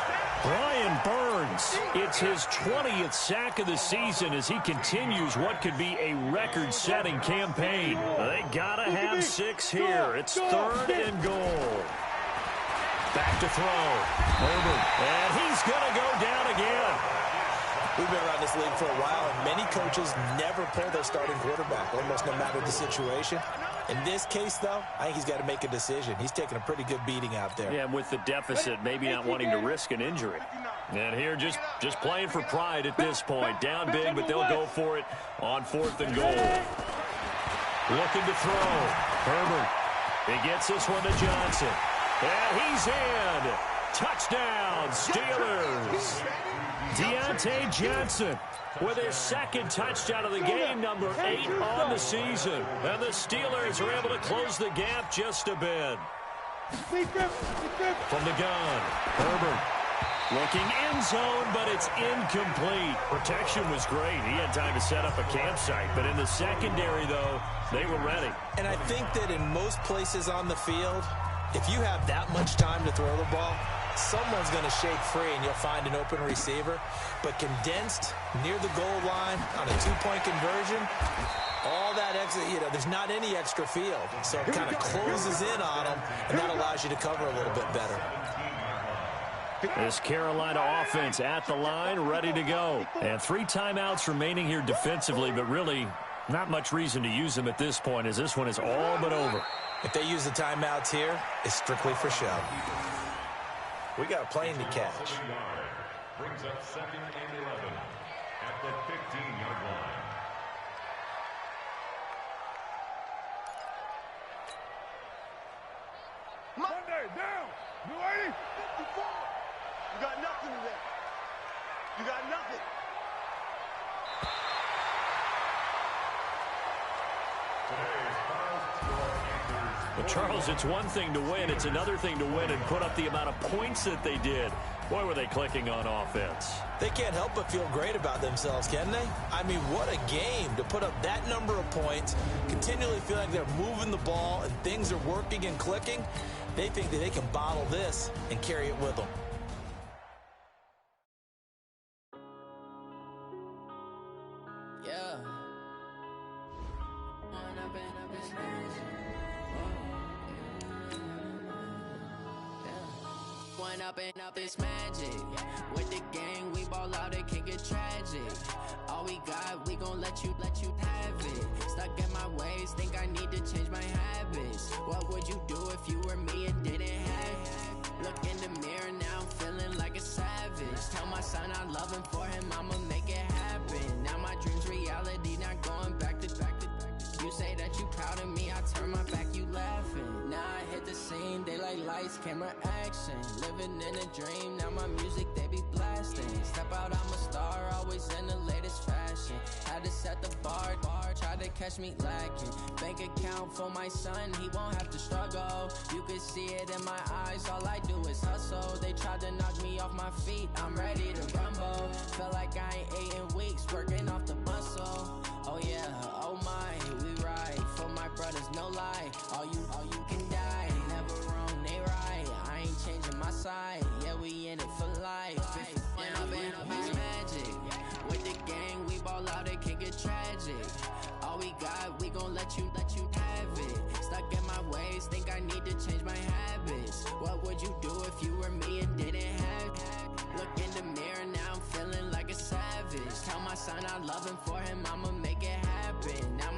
Brian Burns, it's his 20th sack of the season as he continues what could be a record-setting campaign. They got to have 6 here. It's 3rd and goal. Back to throw. Herbert. And he's going to go down again. We've been around this league for a while, and many coaches never pull their starting quarterback, almost no matter the situation. In this case, though, I think he's got to make a decision. He's taking a pretty good beating out there. Yeah, and with the deficit, maybe not wanting to risk an injury. And here, just playing for pride at this point. Down big, but they'll go for it on 4th and goal. Looking to throw. Herbert. He gets this one to Johnson. And he's in. Touchdown, Steelers. Deontay Johnson with his 2nd touchdown of the game, number 8 on the season. And the Steelers are able to close the gap just a bit. From the gun, Herbert looking end zone, but it's incomplete. Protection was great. He had time to set up a campsite, but in the secondary, though, they were ready. And I think that in most places on the field, if you have that much time to throw the ball, someone's going to shake free and you'll find an open receiver. But condensed near the goal line on a 2-point conversion, All that extra, there's not any extra field. So it kind of closes in on them, and that allows you to cover a little bit better. This Carolina offense at the line, ready to go. And 3 timeouts remaining here defensively, but really not much reason to use them at this point, as this one is all but over. If they use the timeouts here, it's strictly for show. We got a plane to catch. Brings up 2nd and 11 at the 15-yard line. Monday, down. New 80. 54. You got nothing today. You got nothing. But Charles, it's one thing to win. It's another thing to win and put up the amount of points that they did. Boy, were they clicking on offense. They can't help but feel great about themselves, can they? I mean, what a game to put up that number of points, continually feel like they're moving the ball and things are working and clicking. They think that they can bottle this and carry it with them. Yeah. One up and up is magic. With the gang, we ball out, it can get tragic. All we got, we gon' let you have it. Stuck in my ways, think I need to change my habits. What would you do if you were me and didn't have it? Look in the mirror now, I'm feeling like a savage. Tell my son I love him, for him I'ma make it happen. Now my dream's reality, not going back to. You say that you proud of me, I turn my back, you laughing. Now I hit the scene, they like lights, camera, action. Living in a dream, now my music, they be blasting. Step out, I'm a star, always in the latest fashion. Had to set the bar, try to catch me lacking. Bank account for my son, he won't have to struggle. You can see it in my eyes, all I do is hustle. They tried to knock me off my feet, I'm ready to rumble. Feel like I ain't ate in weeks, working off the muscle. Oh yeah, oh my, we ride for my brothers, no lie. All you can die, never wrong, they right. I ain't changing my side, yeah, we in it for life. When up is magic. With the gang, we ball out, it can get tragic. All we got, we gon' let you have it. Stuck in my ways, think I need to change my habits. What would you do if you were me and didn't have it? Look in the mirror, now I'm feeling like a savage. Tell my son I love him, for him I'ma make it happen. Now